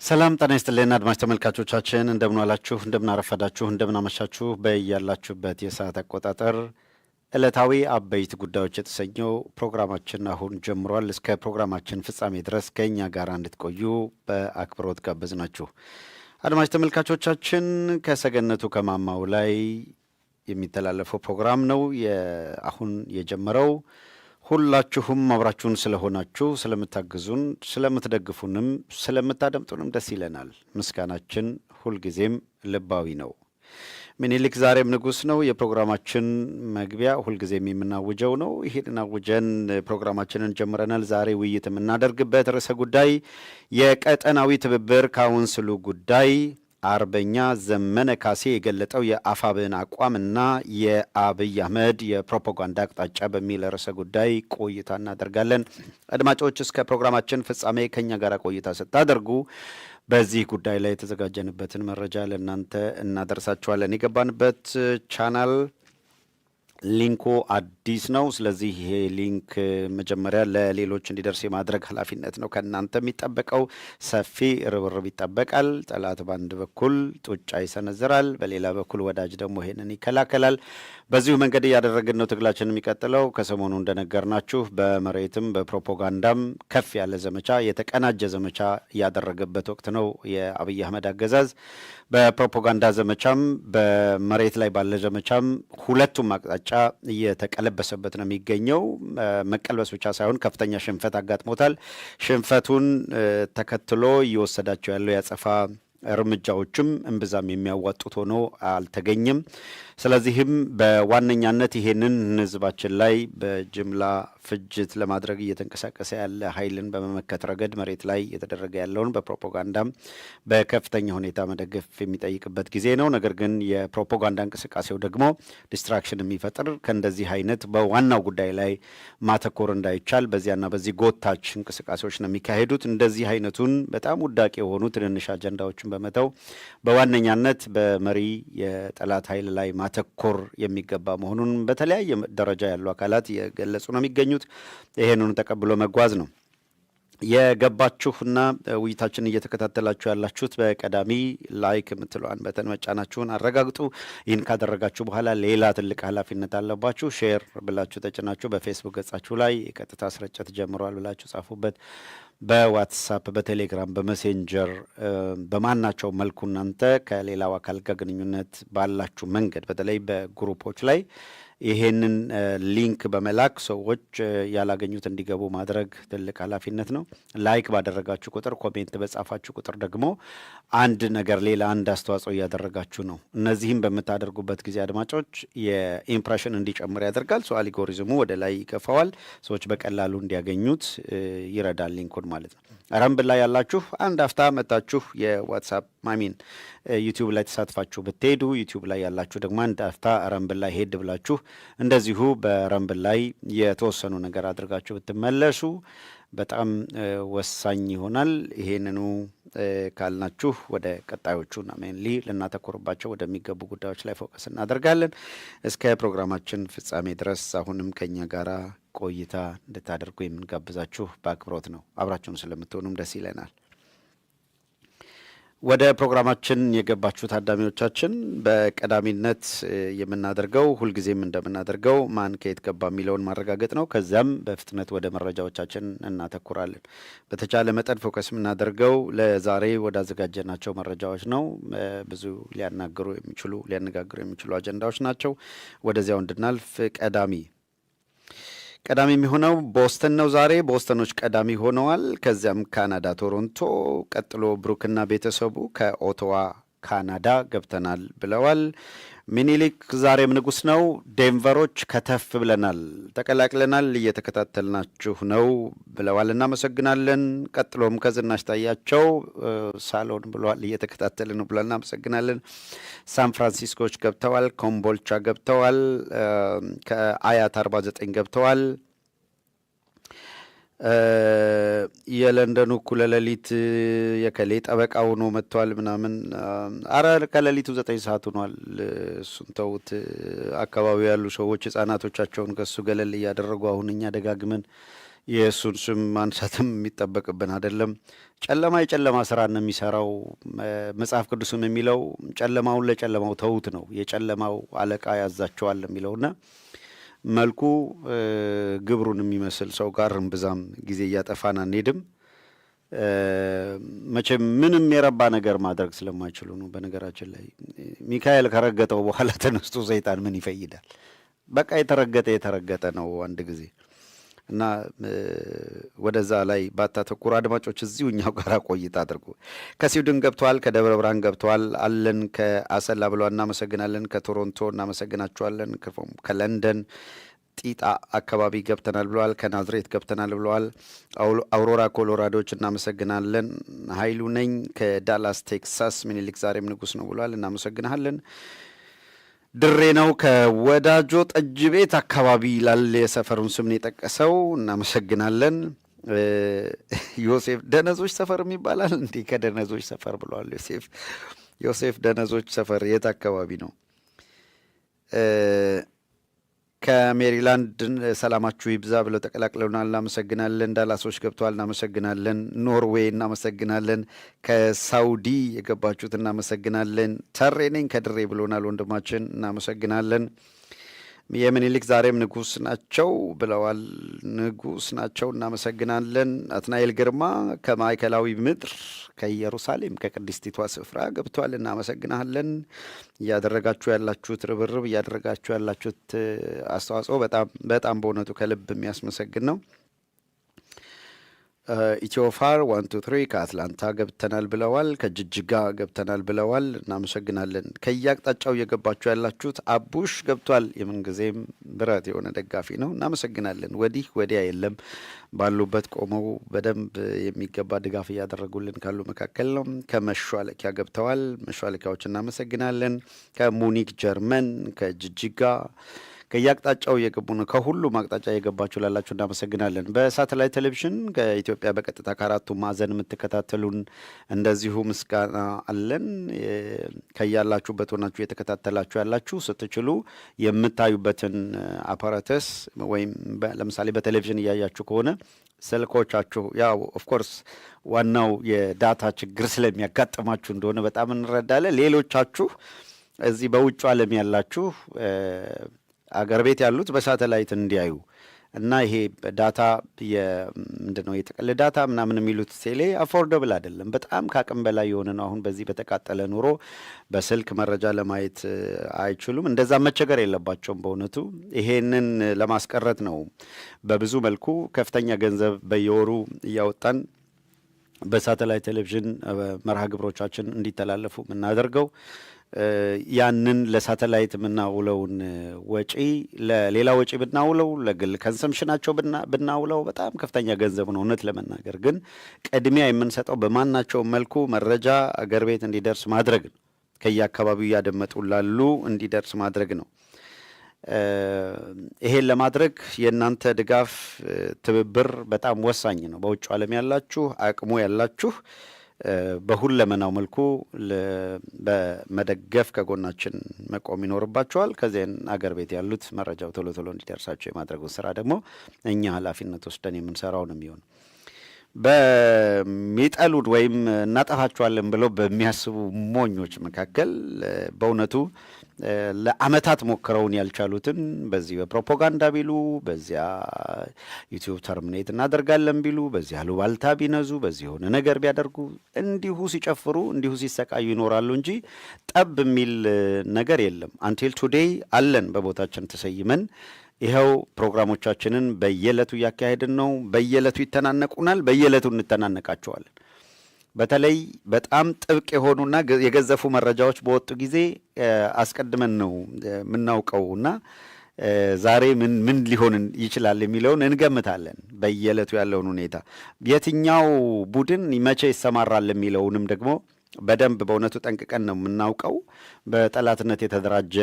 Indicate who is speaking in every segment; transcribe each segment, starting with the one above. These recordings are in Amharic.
Speaker 1: ሰላም ጤና ይስጥልን አድማጭ ተመልካቾቻችን እንደምን ዋላችሁ እንደምን አረፈዳችሁ እንደምን አመሻችሁ በያላችሁበት የሰዓት አቆጣጠር ዕለታዊ አበይት ጉዳዮች የተሰኘው ፕሮግራማችን አሁን ጀምሯል። እስከ ፕሮግራማችን ፍጻሜ ድረስ ከኛ ጋር እንድትቆዩ በአክብሮት ጋበዝናችሁ። አድማጭ ተመልካቾቻችን ከሰገነቱ ከማማው ላይ የሚተላለፈው ፕሮግራም ነው አሁን የጀመረው። ሁላችሁም አብራችሁን ስለሆናችሁ ስለምታግዙን ስለምትደግፉንም ስለምታደምጡንም ደስ ይለናል። ምስጋናችን ሁልጊዜም ልባዊ ነው። ምኒልክ ዛሬም ንጉሥ ነው የፕሮግራማችን መግቢያ ሁልጊዜም የምናውጀው ነው። ይህን አውጀን ፕሮግራማችንን ጀምረናል። ዛሬ ውይይት የምናደርግበት ርዕሰ ጉዳይ የቀጠናዊ ትብብር ካውንስሉ ጉዳይ አርበኛ ዘመነ ካሴ የገለጠው የአፋብን አቋምና የአብይ አህመድ የፕሮፓጋንዳ አቅጣጫ በሚል ርዕሰ ጉዳይ ቆይታ እናደርጋለን። አድማጮች እስከ ፕሮግራማችን ፍጻሜ ከኛ ጋር ቆይታ ስታደርጉ በዚህ ጉዳይ ላይ የተዘጋጀንበትን መረጃ ለእናንተ እናደርሳችኋለን። የገባንበት ቻናል ሊንኩ አዲስ ነው። ስለዚህ ይሄ ሊንክ መጀመሪያ ለሌሎች እንዲደርስ የማድረግ ኃላፊነት ነው ከእናንተ የሚጠበቀው። ሰፊ ርብርብ ይጠበቃል። ጠላት በአንድ በኩል ጡጫ ይሰነዝራል፣ በሌላ በኩል ወዳጅ ደግሞ ይሄንን ይከላከላል። በዚሁ መንገድ እያደረግን ነው ትግላችን የሚቀጥለው። ከሰሞኑ እንደነገርናችሁ በመሬትም በፕሮፓጋንዳም ከፍ ያለ ዘመቻ የተቀናጀ ዘመቻ ያደረገበት ወቅት ነው የአብይ አህመድ አገዛዝ። በፕሮፓጋንዳ ዘመቻም በመሬት ላይ ባለ ዘመቻም ሁለቱም አቅጣጫ እየተቀለበሰበት ነው የሚገኘው። መቀልበስ ብቻ ሳይሆን ከፍተኛ ሽንፈት አጋጥሞታል። ሽንፈቱን ተከትሎ እየወሰዳቸው ያለው ያጸፋ እርምጃዎችም እምብዛም የሚያዋጡት ሆኖ አልተገኘም። ስለዚህም በዋነኛነት ይሄንን ህዝባችን ላይ በጅምላ ፍጅት ለማድረግ እየተንቀሳቀሰ ያለ ኃይልን በመመከት ረገድ መሬት ላይ የተደረገ ያለውን በፕሮፓጋንዳም በከፍተኛ ሁኔታ መደገፍ የሚጠይቅበት ጊዜ ነው። ነገር ግን የፕሮፓጋንዳ እንቅስቃሴው ደግሞ ዲስትራክሽን የሚፈጥር ከእንደዚህ አይነት በዋናው ጉዳይ ላይ ማተኮር እንዳይቻል በዚያና በዚህ ጎታች እንቅስቃሴዎች ነው የሚካሄዱት። እንደዚህ አይነቱን በጣም ውዳቂ የሆኑ ትንንሽ አጀንዳዎችን በመተው በዋነኛነት በመሪ የጠላት ኃይል ላይ ማተኮር የሚገባ መሆኑን በተለያየ ደረጃ ያሉ አካላት የገለጹ ነው የሚገኙት። ይሄንን ተቀብሎ መጓዝ ነው። የገባችሁና ውይይታችን እየተከታተላችሁ ያላችሁት በቀዳሚ ላይክ የምትለዋን በተን መጫናችሁን አረጋግጡ። ይህን ካደረጋችሁ በኋላ ሌላ ትልቅ ኃላፊነት አለባችሁ። ሼር ብላችሁ ተጭናችሁ በፌስቡክ ገጻችሁ ላይ የቀጥታ ስርጭት ጀምሯል ብላችሁ ጻፉበት። በዋትሳፕ፣ በቴሌግራም፣ በሜሴንጀር በማናቸው መልኩ እናንተ ከሌላው አካል ጋር ግንኙነት ባላችሁ መንገድ በተለይ በግሩፖች ላይ ይሄንን ሊንክ በመላክ ሰዎች ያላገኙት እንዲገቡ ማድረግ ትልቅ ኃላፊነት ነው። ላይክ ባደረጋችሁ ቁጥር፣ ኮሜንት በጻፋችሁ ቁጥር ደግሞ አንድ ነገር ሌላ አንድ አስተዋጽኦ እያደረጋችሁ ነው። እነዚህም በምታደርጉበት ጊዜ አድማጮች የኢምፕሬሽን እንዲጨምር ያደርጋል። ሰው አልጎሪዝሙ ወደ ላይ ይገፋዋል። ሰዎች በቀላሉ እንዲያገኙት ይረዳል ሊንኩን ማለት ነው። ረምብል ላይ ያላችሁ አንድ አፍታ መታችሁ የዋትሳፕ ማሚን ዩቲዩብ ላይ ተሳትፋችሁ ብትሄዱ፣ ዩቲዩብ ላይ ያላችሁ ደግሞ አንድ አፍታ ረምብል ላይ ሄድ ብላችሁ እንደዚሁ በረምብል ላይ የተወሰኑ ነገር አድርጋችሁ ብትመለሱ በጣም ወሳኝ ይሆናል። ይሄንኑ ካልናችሁ ወደ ቀጣዮቹና ሜንሊ ልናተኮርባቸው ወደሚገቡ ጉዳዮች ላይ ፎከስ እናደርጋለን። እስከ ፕሮግራማችን ፍጻሜ ድረስ አሁንም ከኛ ጋራ ቆይታ እንድታደርጉ የምንጋብዛችሁ በአክብሮት ነው። አብራችሁን ስለምትሆኑም ደስ ይለናል። ወደ ፕሮግራማችን የገባችሁ ታዳሚዎቻችን በቀዳሚነት የምናደርገው ሁልጊዜም እንደምናደርገው ማን ከየት ገባ የሚለውን ማረጋገጥ ነው። ከዚያም በፍጥነት ወደ መረጃዎቻችን እናተኩራለን። በተቻለ መጠን ፎከስ የምናደርገው ለዛሬ ወዳዘጋጀናቸው መረጃዎች ነው። ብዙ ሊያናግሩ የሚችሉ አጀንዳዎች ናቸው። ወደዚያው እንድናልፍ ቀዳሚ የሚሆነው ቦስተን ነው። ዛሬ ቦስተኖች ቀዳሚ ሆነዋል። ከዚያም ካናዳ ቶሮንቶ፣ ቀጥሎ ብሩክና ቤተሰቡ ከኦቶዋ ካናዳ ገብተናል ብለዋል። ሚኒሊክ ዛሬም ንጉሥ ነው። ዴንቨሮች ከተፍ ብለናል፣ ተቀላቅለናል፣ እየተከታተልናችሁ ነው ብለዋል። እናመሰግናለን። ቀጥሎም ከዝናሽ ታያቸው ሳሎን ብለዋል፣ እየተከታተልን ነው ብለዋል። እናመሰግናለን። ሳን ፍራንሲስኮች ገብተዋል። ኮምቦልቻ ገብተዋል። ከአያት 49 ገብተዋል። የለንደኑ እኩለ ሌሊት የከሌ ጠበቃ ሆኖ መጥቷል ምናምን። አረ ከሌሊቱ 9 ሰዓት ሆኗል። እሱን ተውት። አካባቢው ያሉ ሰዎች ህጻናቶቻቸውን ከሱ ገለል እያደረጉ አሁን እኛ ደጋግመን የእሱን ስም ማንሳትም የሚጠበቅብን አይደለም። ጨለማ የጨለማ ስራ ነው የሚሰራው። መጽሐፍ ቅዱስም የሚለው ጨለማውን ለጨለማው ተዉት ነው። የጨለማው አለቃ ያዛቸዋል የሚለውና መልኩ ግብሩን የሚመስል ሰው ጋር እምብዛም ጊዜ እያጠፋን አንሄድም። መቼም ምንም የረባ ነገር ማድረግ ስለማይችሉ ነው። በነገራችን ላይ ሚካኤል ከረገጠው በኋላ ተነስቶ ሰይጣን ምን ይፈይዳል? በቃ የተረገጠ ነው አንድ ጊዜ እና ወደዛ ላይ ባታተኩሩ አድማጮች እዚሁ እኛው ጋር ቆይታ አድርጉ። ከስዊድን ገብተዋል፣ ከደብረ ብርሃን ገብተዋል አለን። ከአሰላ ብለዋል፣ እናመሰግናለን። ከቶሮንቶ እናመሰግናቸዋለን። ከለንደን ጢጣ አካባቢ ገብተናል ብለዋል። ከናዝሬት ገብተናል ብለዋል። አውሮራ ኮሎራዶች እናመሰግናለን። ኃይሉ ነኝ ከዳላስ ቴክሳስ። ምኒልክ ዛሬም ንጉስ ነው ብለዋል፣ እናመሰግናለን። ድሬ ነው ከወዳጆ ጠጅ ቤት አካባቢ ላለ የሰፈሩን ስም የጠቀሰው፣ እናመሰግናለን። ዮሴፍ ደነዞች ሰፈር ይባላል እንዴ? ከደነዞች ሰፈር ብለዋል ዮሴፍ ደነዞች ሰፈር የት አካባቢ ነው? ከሜሪላንድ ሰላማችሁ ይብዛ ብለው ተቀላቅለውናል፣ እናመሰግናለን። ዳላሶች ገብተዋል፣ እናመሰግናለን። ኖርዌይ እናመሰግናለን። ከሳውዲ የገባችሁት እናመሰግናለን። ተሬ ነኝ ከድሬ ብሎናል ወንድማችን፣ እናመሰግናለን። የምኒልክ ዛሬም ንጉስ ናቸው ብለዋል፣ ንጉስ ናቸው፣ እናመሰግናለን። አትናኤል ግርማ ከማዕከላዊ ምድር ከኢየሩሳሌም ከቅድስቲቷ ስፍራ ገብቷል፣ እናመሰግናለን። እያደረጋችሁ ያላችሁት ርብርብ እያደረጋችሁ ያላችሁት አስተዋጽኦ በጣም በእውነቱ ከልብ የሚያስመሰግን ነው። ኢትዮፋር 123 ከአትላንታ ገብተናል ብለዋል። ከጅጅጋ ገብተናል ብለዋል፣ እናመሰግናለን። ከየአቅጣጫው እየገባችሁ ያላችሁት አቡሽ ገብቷል። የምንጊዜም ብረት የሆነ ደጋፊ ነው፣ እናመሰግናለን። ወዲህ ወዲያ የለም፣ ባሉበት ቆመው በደንብ የሚገባ ድጋፍ እያደረጉልን ካሉ መካከል ነው። ከመሿለኪያ ገብተዋል፣ መሿለኪያዎች እናመሰግናለን። ከሙኒክ ጀርመን፣ ከጅጅጋ ከየአቅጣጫው እየገቡ ነው። ከሁሉም አቅጣጫ እየገባችሁ ላላችሁ እናመሰግናለን። በሳተላይት ቴሌቪዥን ከኢትዮጵያ በቀጥታ ከአራቱ ማዕዘን የምትከታተሉን እንደዚሁ ምስጋና አለን። ከያላችሁበት ሆናችሁ እየተከታተላችሁ ያላችሁ ስትችሉ የምታዩበትን አፓራተስ ወይም ለምሳሌ በቴሌቪዥን እያያችሁ ከሆነ ስልኮቻችሁ ያው ኦፍኮርስ ዋናው የዳታ ችግር ስለሚያጋጥማችሁ እንደሆነ በጣም እንረዳለን። ሌሎቻችሁ እዚህ በውጭ ዓለም ያላችሁ አገር ቤት ያሉት በሳተላይት እንዲያዩ እና ይሄ ዳታ ምንድነው የጥቅል ዳታ ምናምን የሚሉት ቴሌ አፎርደብል አይደለም፣ በጣም ከአቅም በላይ የሆነ ነው። አሁን በዚህ በተቃጠለ ኑሮ በስልክ መረጃ ለማየት አይችሉም። እንደዛ መቸገር የለባቸውም። በእውነቱ ይሄንን ለማስቀረት ነው በብዙ መልኩ ከፍተኛ ገንዘብ በየወሩ እያወጣን በሳተላይት ቴሌቪዥን መርሃ ግብሮቻችን እንዲተላለፉ የምናደርገው። ያንን ለሳተላይት የምናውለውን ወጪ ለሌላ ወጪ ብናውለው ለግል ከንሰምሽናቸው ብናውለው በጣም ከፍተኛ ገንዘብ ነው። እውነት ለመናገር ግን ቅድሚያ የምንሰጠው በማናቸው መልኩ መረጃ አገር ቤት እንዲደርስ ማድረግ ነው። ከየአካባቢው እያደመጡ ላሉ እንዲደርስ ማድረግ ነው። ይሄን ለማድረግ የእናንተ ድጋፍ፣ ትብብር በጣም ወሳኝ ነው። በውጭ ዓለም ያላችሁ አቅሙ ያላችሁ በሁለመናው መልኩ በመደገፍ ከጎናችን መቆም ይኖርባቸዋል። ከዚያን አገር ቤት ያሉት መረጃው ቶሎ ቶሎ እንዲደርሳቸው የማድረጉን ስራ ደግሞ እኛ ኃላፊነት ወስደን የምንሰራው ነው የሚሆን። በሚጠሉን ወይም እናጠፋቸዋለን ብለው በሚያስቡ ሞኞች መካከል በእውነቱ ለአመታት ሞክረውን ያልቻሉትን በዚህ በፕሮፓጋንዳ ቢሉ፣ በዚያ ዩቲዩብ ተርሚኔት እናደርጋለን ቢሉ፣ በዚህ አሉባልታ ቢነዙ፣ በዚህ የሆነ ነገር ቢያደርጉ እንዲሁ ሲጨፍሩ እንዲሁ ሲሰቃዩ ይኖራሉ እንጂ ጠብ የሚል ነገር የለም። አንቲል ቱዴይ አለን በቦታችን ተሰይመን ይኸው ፕሮግራሞቻችንን በየዕለቱ እያካሄድን ነው። በየዕለቱ ይተናነቁናል፣ በየዕለቱ እንተናነቃቸዋለን። በተለይ በጣም ጥብቅ የሆኑና የገዘፉ መረጃዎች በወጡ ጊዜ አስቀድመን ነው የምናውቀውና ዛሬ ምን ሊሆን ይችላል የሚለውን እንገምታለን። በየዕለቱ ያለውን ሁኔታ የትኛው ቡድን መቼ ይሰማራል የሚለውንም ደግሞ በደንብ በእውነቱ ጠንቅቀን ነው የምናውቀው። በጠላትነት የተደራጀ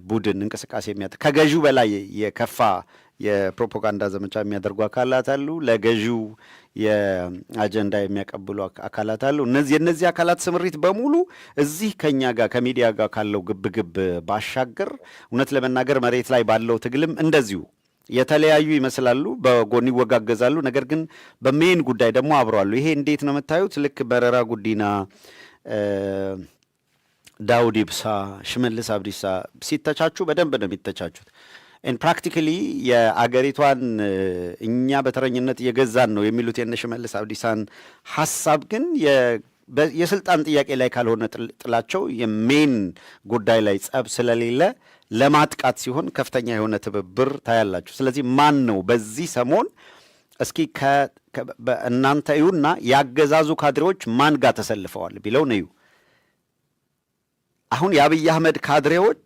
Speaker 1: ቡድን እንቅስቃሴ ከገዢው በላይ የከፋ የፕሮፓጋንዳ ዘመቻ የሚያደርጉ አካላት አሉ። ለገዢው የአጀንዳ የሚያቀብሉ አካላት አሉ። የእነዚህ አካላት ስምሪት በሙሉ እዚህ ከኛ ጋር ከሚዲያ ጋር ካለው ግብግብ ባሻገር እውነት ለመናገር መሬት ላይ ባለው ትግልም እንደዚሁ የተለያዩ ይመስላሉ፣ በጎን ይወጋገዛሉ። ነገር ግን በሜን ጉዳይ ደግሞ አብረዋሉ። ይሄ እንዴት ነው የምታዩት? ልክ በረራ ጉዲና፣ ዳውድ ኢብሳ፣ ሽመልስ አብዲሳ ሲተቻቹ በደንብ ነው የሚተቻቹት። ፕራክቲካሊ የአገሪቷን እኛ በተረኝነት እየገዛን ነው የሚሉት የነ ሽመልስ አብዲሳን ሀሳብ ግን የስልጣን ጥያቄ ላይ ካልሆነ ጥላቸው የሜን ጉዳይ ላይ ጸብ ስለሌለ ለማጥቃት ሲሆን ከፍተኛ የሆነ ትብብር ታያላችሁ። ስለዚህ ማን ነው በዚህ ሰሞን እስኪ እናንተ እዩና ያገዛዙ ካድሬዎች ማን ጋር ተሰልፈዋል ቢለው ነው። አሁን የአብይ አህመድ ካድሬዎች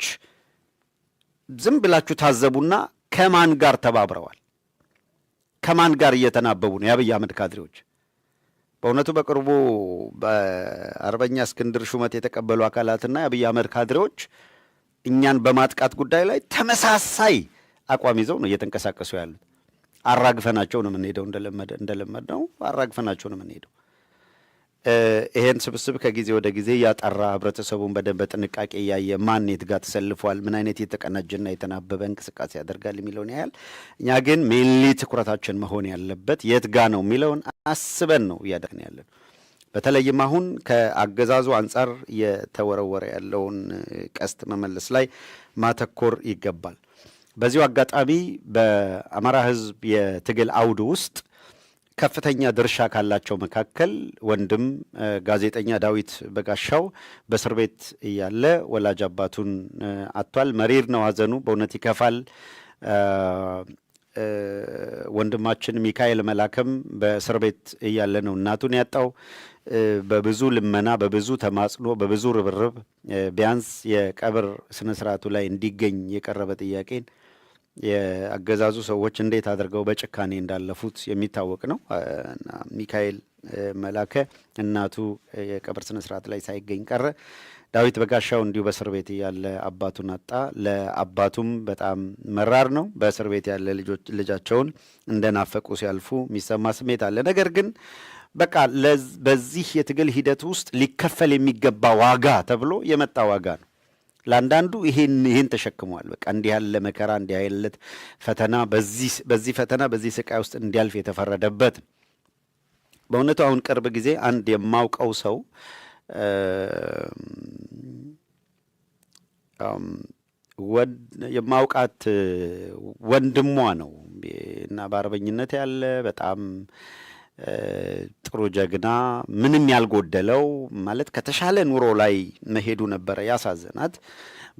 Speaker 1: ዝም ብላችሁ ታዘቡና ከማን ጋር ተባብረዋል? ከማን ጋር እየተናበቡ ነው የአብይ አህመድ ካድሬዎች? በእውነቱ በቅርቡ በአርበኛ እስክንድር ሹመት የተቀበሉ አካላትና የአብይ አህመድ ካድሬዎች እኛን በማጥቃት ጉዳይ ላይ ተመሳሳይ አቋም ይዘው ነው እየተንቀሳቀሱ ያሉት። አራግፈናቸው ነው የምንሄደው፣ እንደለመድ ነው አራግፈናቸው ነው የምንሄደው። ይሄን ስብስብ ከጊዜ ወደ ጊዜ ያጠራ ህብረተሰቡን በደንብ በጥንቃቄ እያየ ማን የት ጋር ተሰልፏል፣ ምን አይነት የተቀናጀና የተናበበ እንቅስቃሴ ያደርጋል የሚለውን ያህል፣ እኛ ግን ሜንሊ ትኩረታችን መሆን ያለበት የት ጋ ነው የሚለውን አስበን ነው እያደረግን ያለን። በተለይም አሁን ከአገዛዙ አንጻር የተወረወረ ያለውን ቀስት መመለስ ላይ ማተኮር ይገባል። በዚሁ አጋጣሚ በአማራ ህዝብ የትግል አውድ ውስጥ ከፍተኛ ድርሻ ካላቸው መካከል ወንድም ጋዜጠኛ ዳዊት በጋሻው በእስር ቤት እያለ ወላጅ አባቱን አጥቷል። መሪር ነው ሐዘኑ፣ በእውነት ይከፋል። ወንድማችን ሚካኤል መላከም በእስር ቤት እያለ ነው እናቱን ያጣው። በብዙ ልመና፣ በብዙ ተማጽኖ፣ በብዙ ርብርብ ቢያንስ የቀብር ስነስርዓቱ ላይ እንዲገኝ የቀረበ ጥያቄን የአገዛዙ ሰዎች እንዴት አድርገው በጭካኔ እንዳለፉት የሚታወቅ ነው። ሚካኤል መላከ እናቱ የቀብር ስነስርዓት ላይ ሳይገኝ ቀረ። ዳዊት በጋሻው እንዲሁ በእስር ቤት ያለ አባቱን አጣ። ለአባቱም በጣም መራር ነው። በእስር ቤት ያለ ልጃቸውን እንደናፈቁ ሲያልፉ የሚሰማ ስሜት አለ። ነገር ግን በቃ በዚህ የትግል ሂደት ውስጥ ሊከፈል የሚገባ ዋጋ ተብሎ የመጣ ዋጋ ነው። ለአንዳንዱ ይሄን ተሸክሟል። በቃ እንዲህ ያለ መከራ፣ እንዲህ ያለ ፈተና፣ በዚህ ፈተና በዚህ ስቃይ ውስጥ እንዲያልፍ የተፈረደበት። በእውነቱ አሁን ቅርብ ጊዜ አንድ የማውቀው ሰው የማውቃት ወንድሟ ነው እና በአርበኝነት ያለ በጣም ጥሩ ጀግና፣ ምንም ያልጎደለው ማለት ከተሻለ ኑሮ ላይ መሄዱ ነበረ ያሳዘናት።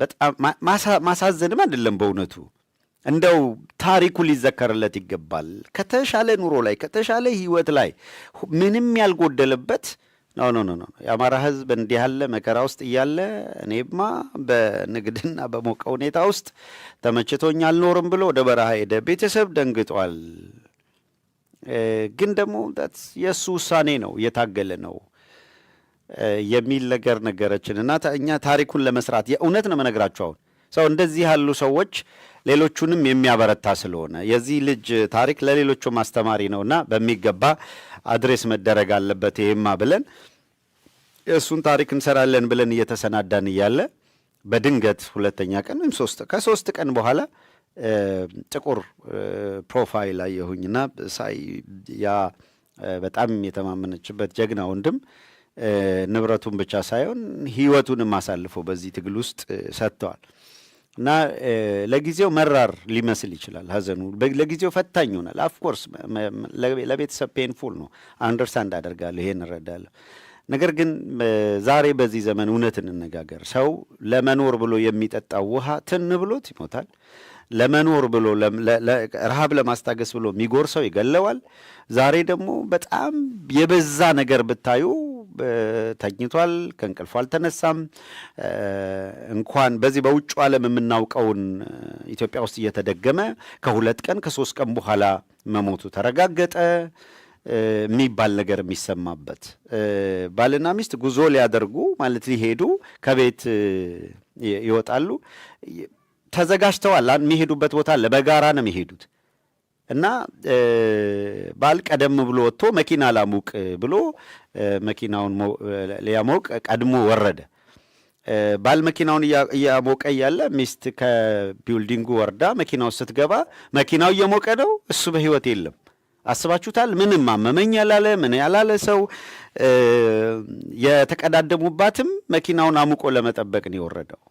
Speaker 1: በጣም ማሳዘንም አይደለም በእውነቱ እንደው ታሪኩ ሊዘከርለት ይገባል። ከተሻለ ኑሮ ላይ ከተሻለ ህይወት ላይ ምንም ያልጎደለበት ኖ የአማራ ህዝብ እንዲህ ያለ መከራ ውስጥ እያለ እኔማ በንግድና በሞቀ ሁኔታ ውስጥ ተመችቶኝ አልኖርም ብሎ ወደ በረሃ ሄደ። ቤተሰብ ደንግጧል። ግን ደግሞ የእሱ ውሳኔ ነው፣ እየታገለ ነው የሚል ነገር ነገረችን እና እኛ ታሪኩን ለመስራት የእውነት ነው መነግራቸው። አሁን ሰው እንደዚህ ያሉ ሰዎች ሌሎቹንም የሚያበረታ ስለሆነ የዚህ ልጅ ታሪክ ለሌሎቹም አስተማሪ ነውና በሚገባ አድሬስ መደረግ አለበት ይሄማ ብለን የእሱን ታሪክ እንሰራለን ብለን እየተሰናዳን እያለ በድንገት ሁለተኛ ቀን ወይም ከሶስት ቀን በኋላ ጥቁር ፕሮፋይል አየሁኝና ሳይ ያ በጣም የተማመነችበት ጀግና ወንድም ንብረቱን ብቻ ሳይሆን ህይወቱንም አሳልፎ በዚህ ትግል ውስጥ ሰጥተዋል እና ለጊዜው መራር ሊመስል ይችላል ሀዘኑ፣ ለጊዜው ፈታኝ ይሆናል። ኦፍኮርስ ለቤተሰብ ፔንፉል ነው፣ አንደርስታንድ አደርጋለሁ፣ ይሄን እረዳለሁ። ነገር ግን ዛሬ በዚህ ዘመን እውነት እንነጋገር፣ ሰው ለመኖር ብሎ የሚጠጣው ውሃ ትን ብሎት ይሞታል። ለመኖር ብሎ ረሃብ ለማስታገስ ብሎ የሚጎርሰው ይገለዋል። ዛሬ ደግሞ በጣም የበዛ ነገር ብታዩ ተኝቷል፣ ከእንቅልፉ አልተነሳም። እንኳን በዚህ በውጭ ዓለም የምናውቀውን ኢትዮጵያ ውስጥ እየተደገመ ከ2 ቀን ከ3 ቀን በኋላ መሞቱ ተረጋገጠ የሚባል ነገር የሚሰማበት ባልና ሚስት ጉዞ ሊያደርጉ ማለት ሊሄዱ ከቤት ይወጣሉ። ተዘጋጅተዋል። የሚሄዱበት ቦታ በጋራ ነው የሚሄዱት እና ባል ቀደም ብሎ ወጥቶ መኪና ላሙቅ ብሎ መኪናውን ሊያሞቅ ቀድሞ ወረደ ባል መኪናውን እያሞቀ እያለ ሚስት ከቢልዲንጉ ወርዳ መኪናው ስትገባ መኪናው እየሞቀ ነው፣ እሱ በህይወት የለም። አስባችሁታል? ምንም አመመኝ ያላለ ምን ያላለ ሰው የተቀዳደሙባትም መኪናውን አሙቆ ለመጠበቅ ነው የወረደው።